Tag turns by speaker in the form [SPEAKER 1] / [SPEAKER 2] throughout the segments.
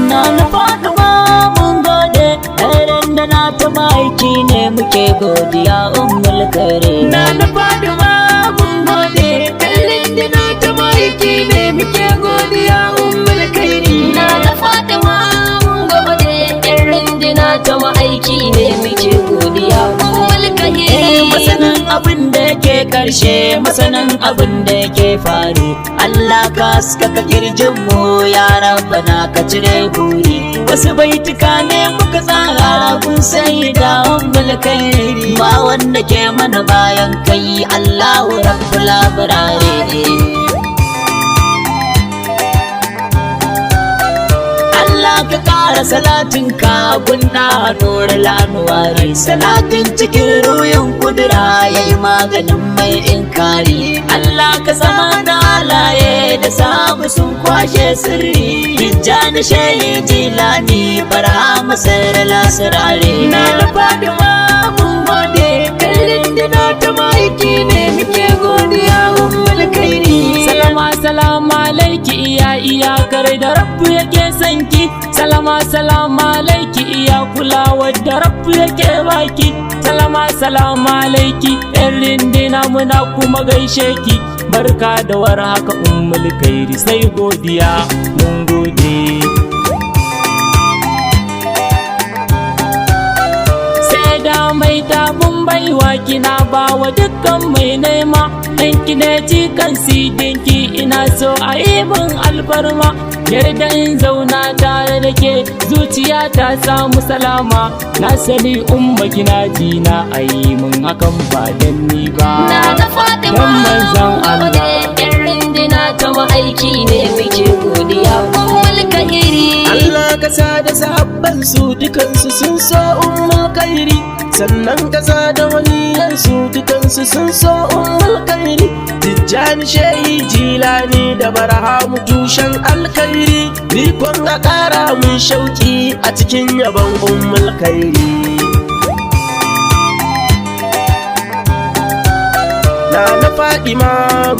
[SPEAKER 1] Na Fatima mun gode, ɗaren da na ta maiki ne muke godiya ummul kare.
[SPEAKER 2] Na Fatima mun gode, ɗaren da na ta maiki ne muke godiya ummul kairi.
[SPEAKER 1] Na Fatima mun gode, ɗaren da na ta maiki ne muke godiya ummul kare. Masanin abin da yake karshe, masanin abin da yake faru, Allah ka haskaka kirjin mu ya Rabbana ka cire buri. Wasu baituka ne muka tsara kun sai da ummul kairi. Ba wanda ke mana bayan kai Allahu rabbul abrari. Allah ka ƙara salatin ka gunna nura lanuwari, salatin cikin ruhin kudura yayi maganin mai inkari. Allah ka zama da halaye da sabu sun kwashe sirri, Tijjani shehi Jilani Barhama sirri lasirare.
[SPEAKER 2] Na Fatima mun gode, ɗaren da na ta maiki ne muke godiya ummul kairi.
[SPEAKER 3] Salama alaiki iya iyakar da rabbu yake sanki. Salama alaiki iya kulawar da rabbu yake baki. Salama alaiki yan rindina muna kuma gaishe ki. Barka da war haka ummul kairi, sai godiya mun gode. Mai tabun baiwa kina bawa dukkan mai nema, ɗanki ne cikan sidinki ina so a yi min alfarma. Yarda in zauna tare da ke zuciya ta samu salama, na sani umma gina jina a yi min hakan ba dan ni ba.
[SPEAKER 1] Na Fatima mun gode, yan rindina ta aiki ne muke godiya ummul kairi.
[SPEAKER 2] Allah ka sa da sahabban su dukansu sun so ummul kairi, sannan kasa da waliyansu dukansu sun so ummul kairi. Tijjani shehi Jilani da Barhamu tushen alkairi, bikon a ƙara mun shauki a cikin yabon ummul kairi. Na Fatima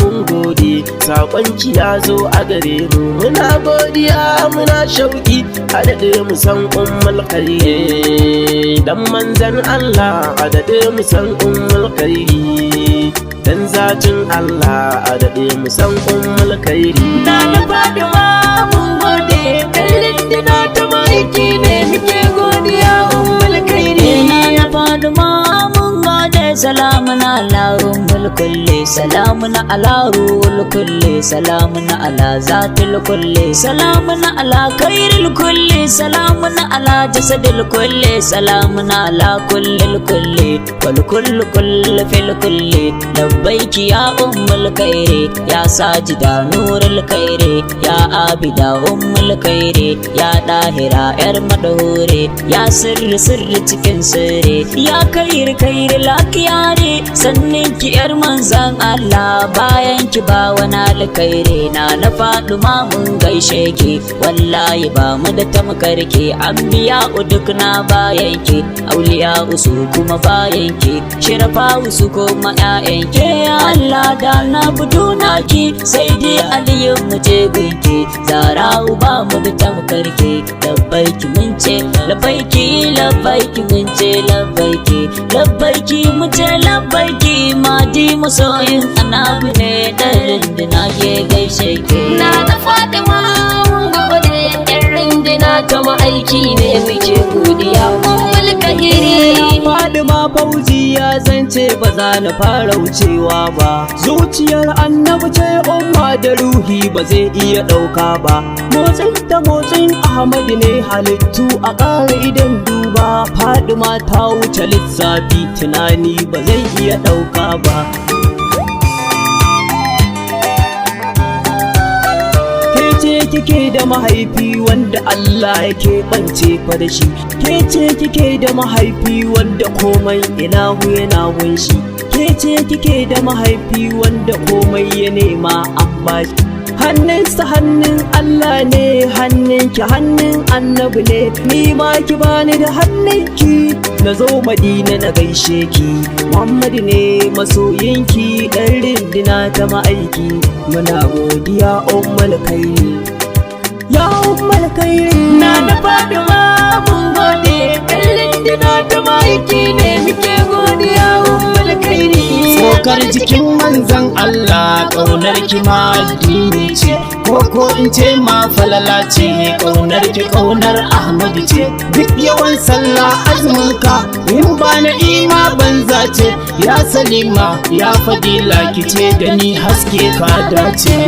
[SPEAKER 2] mun gode, saƙonki ya zo a gare mu, muna godiya muna shauki a daɗe mu san ummul kairi. Dan manzan Allah a daɗe mu san ummul kairi, dan zatin Allah a daɗe mu san ummul kairi.
[SPEAKER 1] Na Fatima mun gode, ɗaren da na ta maiki ne muke godiya ummul kairi. Na Fatima mun gode, salamun ala ummul kulli, salamun ala ruhul kulli, salamun ala zatul kulli, salamun ala khairil kulli, salamun ala jasadil kulli, salamun ala kullil kulli, wal kullu kullu fil kulli. Labbaiki ya ummul khairi, ya sajida nurul khairi, ya abida ummul khairi, ya dahira yar madhure, ya sirri sirri cikin sirri, ya khairi lakiya ne, sannin ki yar manzan Allah, bayan ki ba wani alkhairi. Na Fatima mun gaishe ki, wallahi ba mu da tamkarki. Anbiya duk na bayan ki, auliya su kuma bayan ki, shirafa su kuma ƴaƴan ki. Allah da na fito naki, sai dai aliyu mu je gunki, zara ba mu da tamkarki. Labbaiki mun ce labbaiki, labbaiki mun ce labbaiki, labbaiki mun ce labbaiki. Madi musoyin annabi ne, ɗaren da na ke gaishe ke. Na Fatima mun gode, yan rindina ta aiki ne muke godiya ummul kairi.
[SPEAKER 2] Fatima Fauziya zance ba za na fara wucewa ba, zuciyar annabi ce umma da ruhi ba zai iya ɗauka ba. Motsin ta motsin Ahmad ne, halittu a ƙara idan duba. Fatima ta wuce lissafi, tunani ba zai iya ɗauka ba. Ke kike da mahaifi wanda Allah yake bance fa da shi, ke kike da mahaifi wanda komai ilahu yana gunshi, ke kike da mahaifi wanda komai ya nema an bashi.
[SPEAKER 1] hannunsa hannun Allah ne, hannunki hannun annabi ne, ni ma ki bani da hannunki na zo Madina na gaishe ki. Muhammadu ne masoyinki, ɗan rindina ta ma'aiki, muna godiya ummul kairi. Ya ummul kairi na Fatima mun gode, ɗan rindina ta ma'aiki ne muke godiya ummul kairi.
[SPEAKER 3] Tsokar jikin manzan Allah ƙaunar ki ma addini ce, ko in ce ma falala ce, ƙaunar ki ƙaunar Ahmadu ce. Duk yawan sallah azumin ka in ba na ima banza ce, ya Salima ya Fadila ki ce da ni haske ka dace.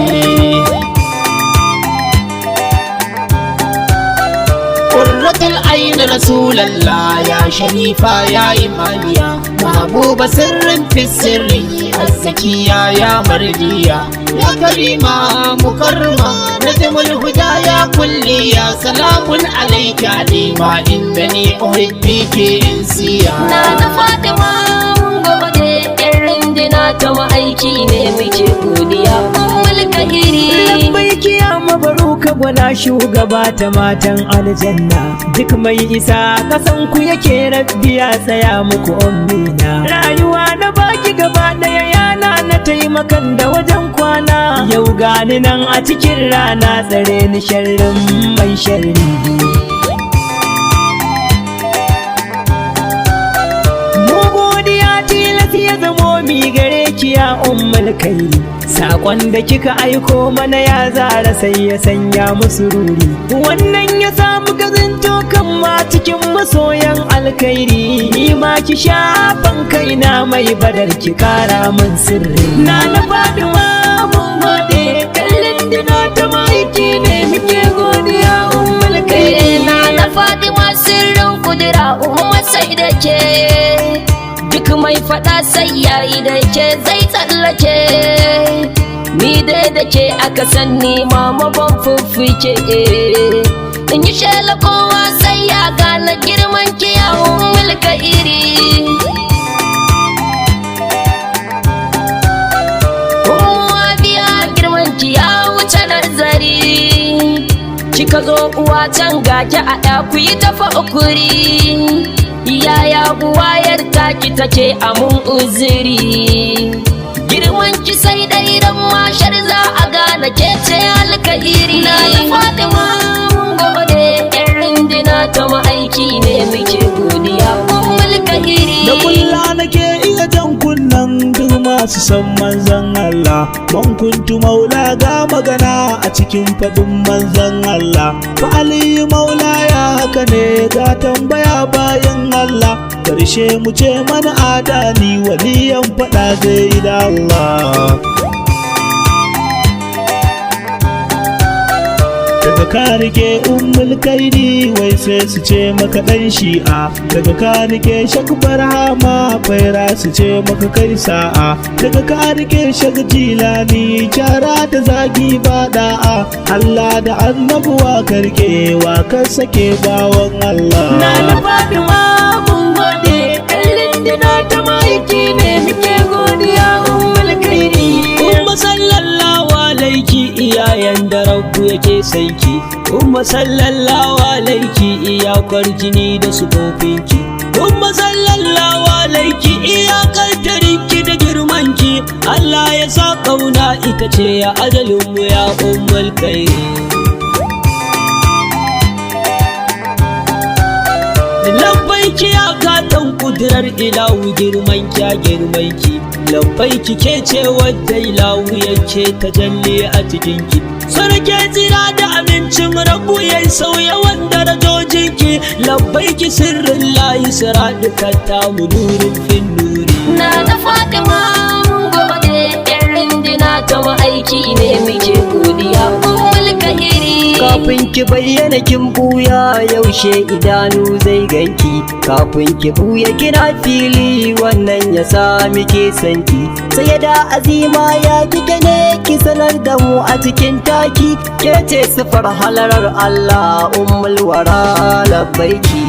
[SPEAKER 3] Qurratul ayn Rasulallah ya Sharifa ya Imaniya, Mahbuba sirrin fi sirri, Azzakiya ya Mardiya, ya Karima Mukarrama, Najmul Huda ya Kulliya, salamun alayka Alima innani uhibbiki insiya.
[SPEAKER 4] Na Fatima mun gode, ƴan rindina ta ma'aiki ne muke godiya ummul kairi.
[SPEAKER 1] Labbaiki ya mabaruka gwana shugaba ta matan aljanna, duk mai isa kasan ku yake rabbi ya tsaya muku ummina. Rayuwa na baki gaba daya yana na taimakan da wajen kwana, yau gani nan a cikin rana tsare ni sharrin mai sharri. Mu godiya tilas ya zamo mi gare ki ya ummul kairi, sakon da kika aiko mana ya zara sai ya sanya musu ruri, wannan ya samu gazinto kan ma cikin masoyan alkairi. Ni ma ki shafan kaina mai badar ki kara min sirri. Na Fatima mun gode, kallon dina ta maiki ne muke godiya ummul kairi.
[SPEAKER 4] Na Fatima sirrin kudura umma sai da ke, duk mai fada sai yayi da ke zai tsallake. Ni dai da ke aka sanni mama ban fuffuke, in yi shela kowa sai ya gane girman ki ya ummul kairi. Umma biya girman ki ya wuce nazari, kika zo uwa can gaki a ɗaku yi tafa ukuri. Yaya buwayar taki take a mun uzuri, girman ki sai dai dan mashar za a gane ke ce alkairi. Na Fatima mun gode, ƴan rindina ta ma'aiki ne muke godiya ummul kairi.
[SPEAKER 5] Da kulla nake iya jan kunnan duk masu san manzan Allah, man kuntu maula ga magana a cikin fadin manzan Allah. Fa aliyu maula ya haka ne ga tambaya bayan Allah, karshe mu ce mana adani waliyan fada zai da Allah. Daga ka rike ummul kairi wai sai su ce maka dan shi'a, daga ka rike shak barhama faira su ce maka kai sa'a, daga ka rike shak jilani kyara da zagi ba da'a. Allah da annabuwa karke wa kan sake bawan Allah.
[SPEAKER 1] Na Fatima mun gode, kallon dina ta maiki ne muke godiya ummul kairi. Umma sallallahu alaiki iyayen da rabbu yake sanki, umma sallallahu alaiki iyakar jini da sufofinki, umma sallallahu alaiki iyakar tarinki da girmanki. Allah ya sa kauna ita ce ya ajalinmu ya ummul kairi. Labbaiki ya gatan kudurar ilahu girmanki ya girmanki, labbaiki ke ce wadda ilahu yake tajalli a cikinki. Sarki jira da amincin rabu ya sauya wanda darajojinki, labbaiki sirrin layi sira dukata mu nurin fin nuri.
[SPEAKER 4] Na Fatima mun gode, ƴan rindina ta ma'aiki ne muke godiya ummul kairi.
[SPEAKER 1] Kafin ki bayyana kin buya yaushe idanu zai ganki, kafin ki buya kina fili wannan ya sa muke sanki. Sai da azima ya kike ne ki sanar da mu a cikin taki, ke ce sifar halarar Allah ummul wara labbaiki.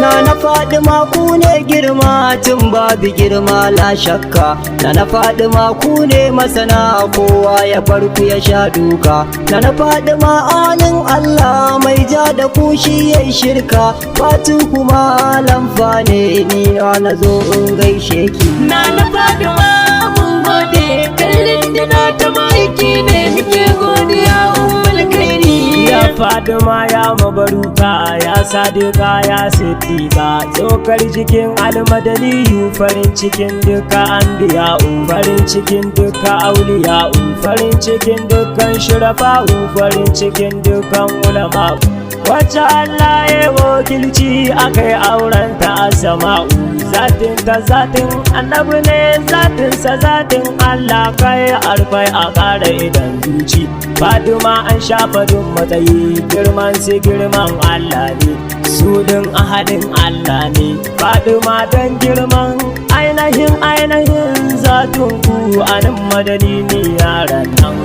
[SPEAKER 1] na Fadima ku ne girma tun babu girma la shakka na Fadima ku ne masana kowa ya farku ya sha duka na Fadima anin Allah mai ja da ku shi yayi shirka fatu kuma lamfa ne ni na zo in gaishe ki
[SPEAKER 3] na Fadima mun gode kallin dina ta maiki ne muke godiya ummul kairi ya Fadima ya mabaruka ya sadika ya siddiqa tsokar jikin almadaniyu farin cikin duka anbiya'u farin cikin duka auliya'u farin cikin dukkan shurafa'u farin cikin dukkan ulama'u wacce Allah ya wakilci akai auren ta a sama'u zatin ta zatin annabi ne zatin sa zatin Allah kai arfai a ƙara idan zuci Fadima an shafa duk matsayi girman su girman Allah ne su din ahadin Allah ne Fadima dan girman ainihin zatun ku anan madani ne yaran nan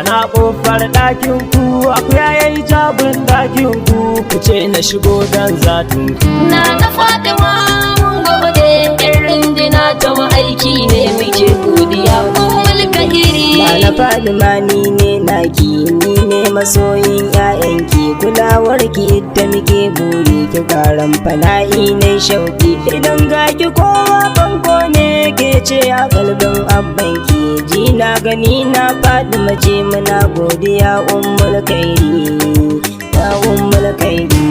[SPEAKER 3] ana kofar ɗakin ku akuya yayi jabin ɗakin ku ku ce na shigo dan zatun ku
[SPEAKER 4] na Fadima mun gode irin dina ta aiki ne muke godiya ummul kahiri
[SPEAKER 1] na Fadima ni ne naki ni ne masoyin ƴaƴanki kulawarki ita muke buri ki karan fana'i ne shauki idan ga ki kowa banko ne ke ce a kalbin abbanki ji na gani na Fadima ce muna godiya ummul kairi ya ummul kairi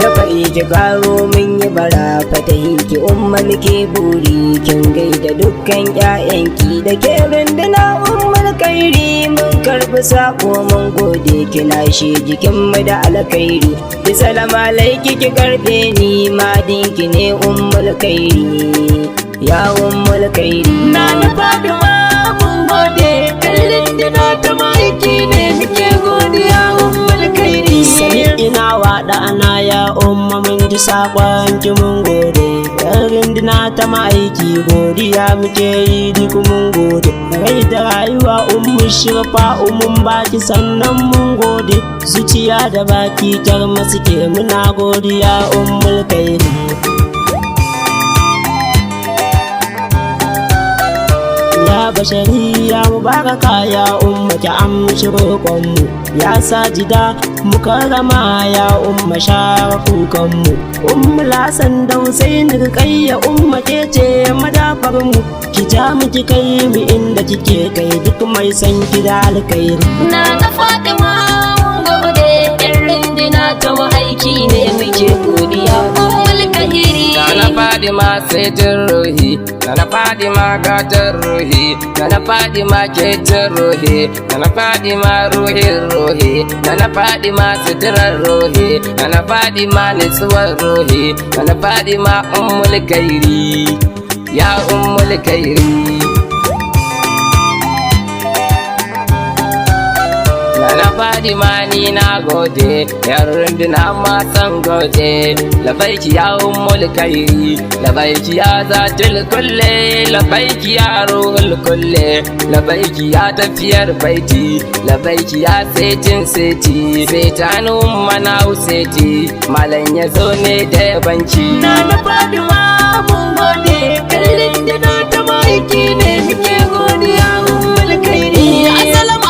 [SPEAKER 1] da fa'i ki karo min yi bara fatahi ki umma muke buri kin gaida dukkan ƴaƴanki da ke runduna ummul kairi mun karbi sako mun gode kina shi jikin mu da alkhairi bi salama alaiki ki karbe ni madinki ne ummul kairi ya ummul kairi
[SPEAKER 3] na Fadima mun gode kallin dina ta maiki ne muke godiya ummul kairi
[SPEAKER 1] sani ina waɗa ana ya umma mun ji sakon ki mun gode yan rindina ta ma'aiki godiya muke yi duk mun gode rai da rayuwa ummu shirfa umun baki sannan mun gode zuciya da baki tar suke muna godiya ummul kairi ya bashariya mubaraka ya umma ki amshi roƙonmu ya sajida mukarrama ya umma share kukanmu ummu lasan da Husaini rikayya umma ke ce madafarmu ki ja mu ki kai mu inda kike kai duk mai san ki da alkhairi
[SPEAKER 4] na Fadima mun gode irin dina ta aiki ne muke godiya ummul kahiri
[SPEAKER 6] na Fadima saitin ruhi na Fadima gatar ruhi na Fadima ketin ruhi na Fadima ruhin ruhi na Fadima sitirar ruhi na Fadima nutsuwar ruhi na Fadima ummul kairi ya ummul kairi na Fadima ni na gode yar runduna ma san gode labaiki ya ummul kairi labaiki ya zatul kulle labaiki ya ruhul kulle labaiki ya tafiyar baiti labaiki ya setin seti setanun mana useti malan ya zo ne da banci
[SPEAKER 3] na Fadima mun gode kallin dina ta maiki ne muke godiya ummul kairi
[SPEAKER 4] assalamu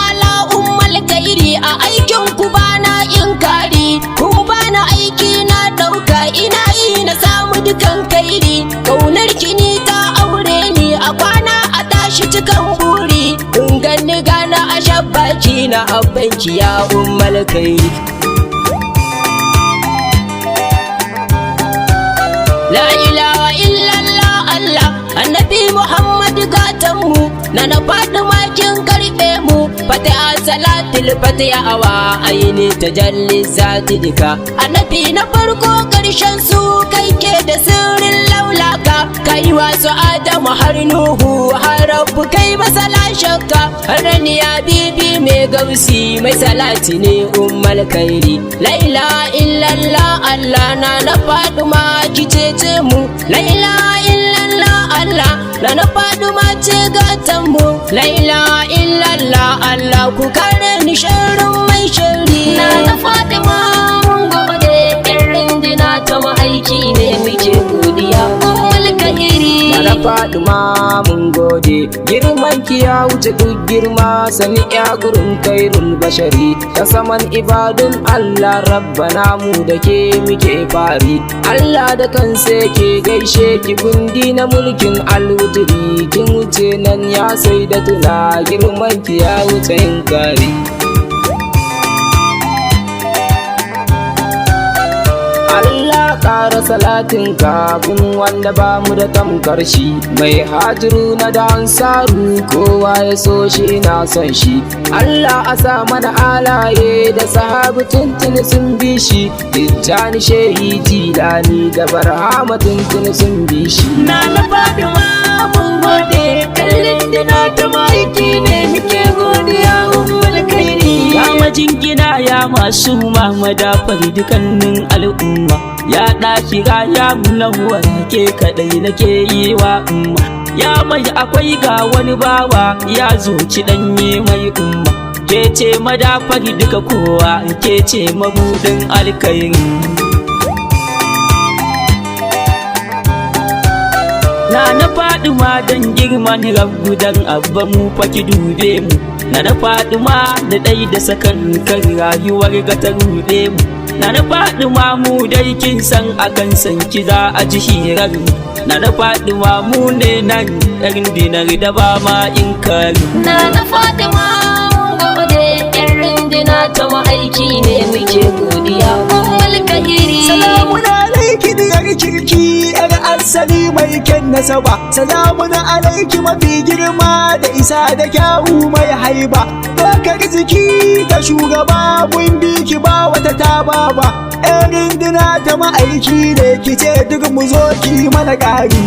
[SPEAKER 4] a aikin ku bana inkari kun bana aiki na dauka ina yi na samu dukan kairi kaunar kini ta aure ni a kwana a tashi cikan buri in ganni gana a shabbaki na abbanki ya ummul kairi la ilaha illallah Allah annabi Muhammad gatanmu na Fadima kin karbe mu fatiha salatul fatiha awa aini tajalli zati dika annabi na farko karshen su kai ke da sirrin laulaka kai wasu Adamu har Nuhu har Rabbu kai masala shakka harani ya bibi mai gausi mai salati ne ummul kairi la ilaha illallah Allah na Fadima ki cece mu la ilaha illallah Allah na na Faduma ce gatan mu la ilaha illallah Allah ku kare ni sharrin mai sharri na Faduma mun gode irin dina ta ma'aiki ne muke godiya mulkairi
[SPEAKER 6] na Faduma mun gode girman ki ya wuce duk girma sani ya gurin kairul bashari ta saman ibadun Allah rabbana mu da ke muke fari Allah da kansa ke gaishe ki gundi na mulkin alwuturi kin wuce nan ya sai da tuna girman ki ya wuce yin kari Allah ƙara salatin kafin wanda ba mu da tamkar shi mai hajiru na da ansaru kowa ya so shi ina son shi Allah a sa mana alaye da sahabu tuntuni sun bi shi Tijjani shehi jilani da barhama tuntuni sun bi shi
[SPEAKER 1] na Faduma mun gode kallin dina ta ma'aiki ne muke godiya ummul kairi
[SPEAKER 3] ya majingina ya masu mamada dukannin al'umma ya ɗakira ya munawar ke kaɗai nake yi wa umma ya mai akwai ga wani bawa ya zoci ɗanye mai umma ke ce madafari duka kowa ke ce mabudin alkairi na Faduma dan girman rabu dan abba mu faki dube mu na Faduma da ɗai da sakan kan rayuwar ga ta ruɗe mu na Faduma mu dai kin san akan san ki za a ji hirar mu na Faduma mu ne nan ɗarin dinar da ba ma in kari
[SPEAKER 4] na Faduma mun gode irin dina ta ma'aiki ne muke godiya mulkairi
[SPEAKER 5] Salamun alaiki diyar kirki yar asali mai kyan nasaba Salamun alaiki mafi girma da isa da kyawu mai haiba Dokar jiki ta shugaba mun bi ki ba wata taba ba Irin dina ta ma'aiki ne ki ce duk mu zo ki mana ƙari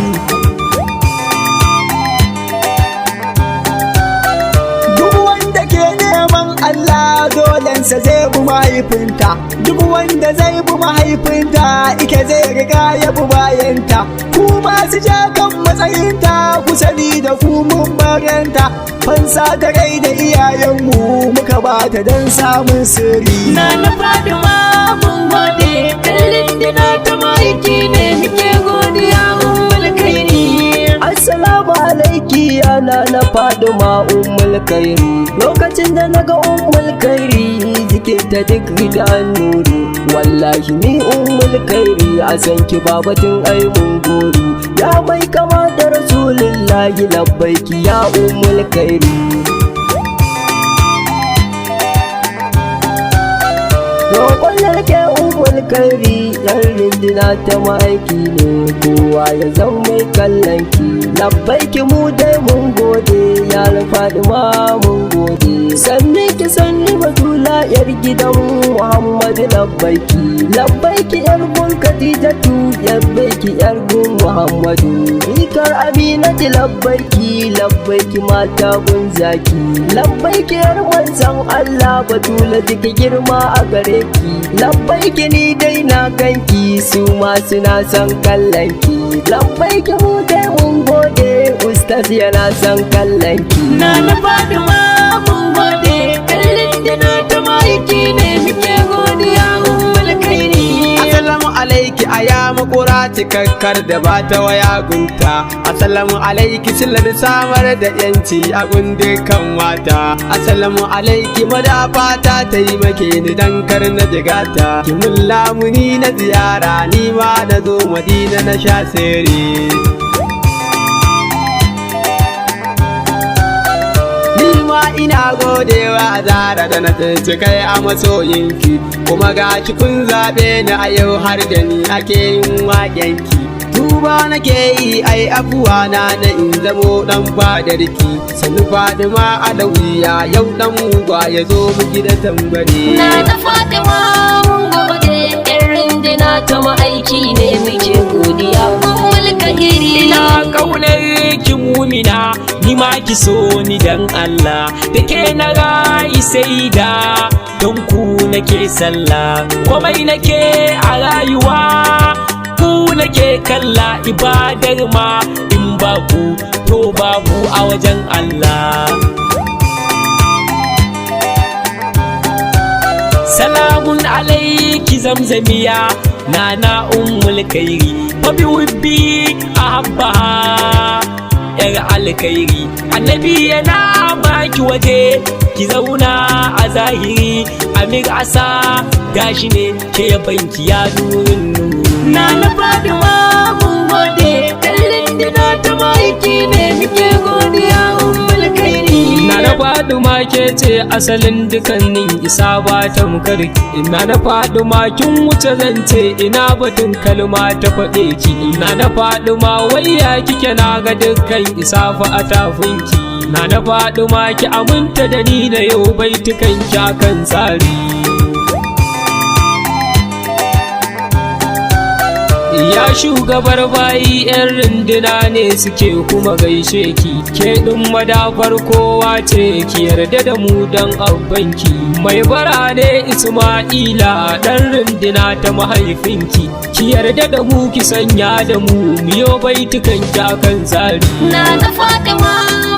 [SPEAKER 5] Duk wanda ke neman Allah dolensa zai bi mahaifinta duk wanda zai bi mahaifinta ike zai riga ya bi bayanta ku masu ja kan matsayinta ku sani da ku mun baranta fansa da rai da iyayenmu muka bata don samun sirri
[SPEAKER 1] na Faduma mun gode kallin dina ta ma'aiki ne muke godiya ummul kairi
[SPEAKER 6] Assalamu alaiki yana na Faduma ummul kairi lokacin da naga ummul kairi jikinta duk da nuri wallahi ni ummul kairi a san ki babatin ai mun gori ya mai kama da rasulullahi labbaiki ya ummul kairi roƙon da nake ummul kairi yan rindina ta ma'aiki ne kowa ya zama mai kallon ki labbaiki mu dai mun gode ya Faduma mun gode sanni ki sanni batula yar gidan Muhammadu labbaiki yar gun Khadijatu labbaiki yar gun Muhammadu ikar Aminatu labbaiki mata gun zaki labbaiki yar manzon Allah batula duk girma a gare ki labbaiki ni dai na ganki su ma suna son kallon ki labbaiki mu dai mun gode ustaz yana son kallon ki
[SPEAKER 1] na Faduma mun gode kallin dina ta ma'aiki ne muke godiya ummul kairi
[SPEAKER 2] Assalamu alaiki aya makura cikakkar da ba ta waya gunta Assalamu alaiki silar samar da yanci a gundin kan mata Assalamu alaiki madafa ta taimake ni dan kar na jigata ki mun lamuni na ziyara ni ma na zo Madina na sha sere ina godewa Zara da na tsinci kai a masoyinki kuma gashi kun zaɓe ni a yau har da ni ake yin waƙenki tuba nake yi ai abuwa na in zamo dan fadarki sanu Faduma alawiya yau dan mugwa ya zo mu gida tambari
[SPEAKER 4] na Faduma mun gode irin dina ta ma'aiki ne muke godiya ummul kairi
[SPEAKER 3] ina kaunar ki mumina ni ma ki so ni dan Allah da ke na rayi sai da don ku nake sallah komai nake a rayuwa ku nake kalla ibadar ma in ba ku to babu a wajen Allah. Salamun alaiki zamzamiya nana ummul kairi fabi wubbi ahabbaha yar alkairi. Annabi yana baki waje ki zauna a zahiri, amir asa gashi ne ke banki ya nurin nuru.
[SPEAKER 1] Nana Fatima mun gode, kallon dina ta maiki ne muke godiya ummul kairi.
[SPEAKER 3] Nana Fatima ke ce asalin dukannin isa ba tamkarki. Nana Fatima kin wuce zance ina batun kalma ta faɗe ki. Nana Fatima wayya kike na ga dukkan isa fa a tafinki. Nana Fatima ki aminta da ni na yau baitukan kyakan tsari. Ya shugabar bayi 'yan runduna ne suke kuma gaishe ki, ke ɗin madafar kowa ce ki yarda da mu don abbanki. Mai bara ne Isma'ila ɗan runduna ta mahaifinki, ki yarda da mu ki sanya da mu miyo baitukan kyakan tsari.
[SPEAKER 4] Nana Fatima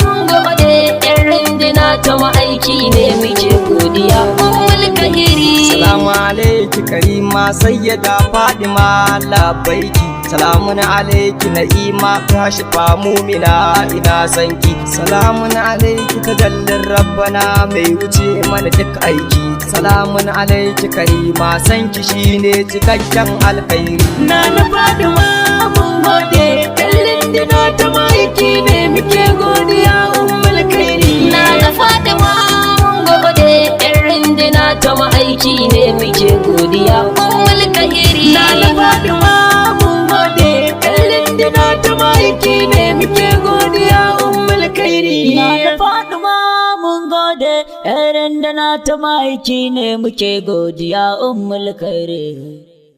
[SPEAKER 4] mun gode, 'yan runduna ta ma'aiki ne muke godiya ummul kahiri.
[SPEAKER 6] Salamu alaiki karima sayyada Fadima labbaiki. Salamun alaiki na'ima kashifa mumina ina sanki. Salamun alaiki tadallin rabbana mai wuce mana duk aiki. Salamun alaiki karima sanki shine cikakken alkhairi.
[SPEAKER 1] Nana Fatima mun gode, kallon dina ta maiki ne muke godiya ummul kairi.
[SPEAKER 4] Nana Fatima mun gode, 'yan runduna ta ma'aiki ne muke godiya ummul kahiri.
[SPEAKER 1] Nana Fatima mun gode, kallon dina ta maiki ne muke godiya ummul kairi. Nana Fatima mun gode, irin dina ta maiki ne muke godiya ummul kairi.